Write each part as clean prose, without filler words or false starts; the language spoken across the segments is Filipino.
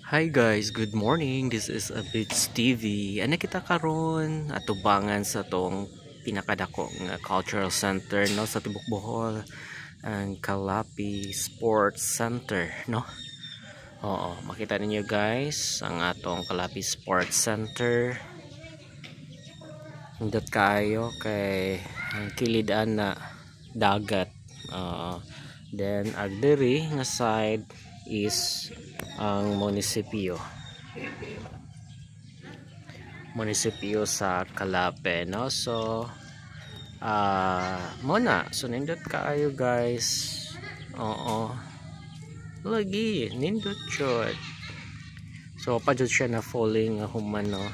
Hi guys, good morning. This is Abits TV. Ano kita karon atubangan sa tong pinakadako nga cultural center no sa Tibok Bohol, ang Kalapi Sports Center, no? Oo, makita ninyo guys ang atong Kalapi Sports Center. Hindot kayo kay ang kilid-an na dagat. Then agdiri nga side is ang munisipyo sa Calape, no? So muna so nindot kaayo guys. Oo, lagi nindot jud. So pa jud siya na falling human, no?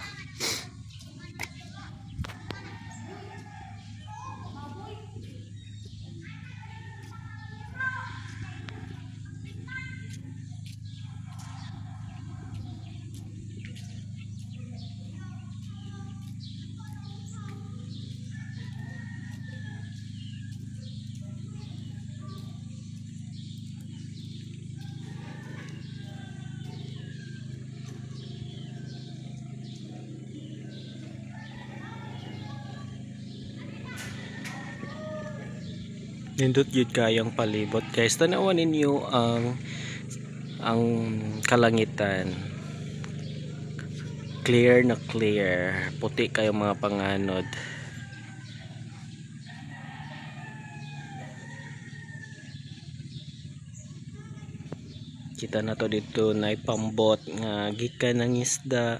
Nindot yun kayang palibot guys. Tanawan ninyo ang kalangitan, clear na clear, puti kayong mga panganod. Kita na to dito na ipambot nga gikan ng isda.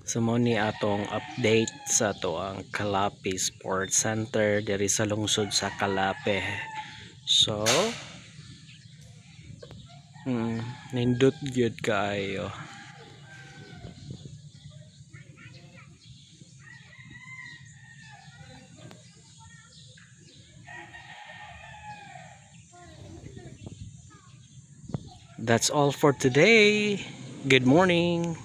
So mo ni atong update sa to ang Kalapi Sports Center diri sa lungsod sa Calape. So nindot gyud kaayo. That's all for today. Good morning.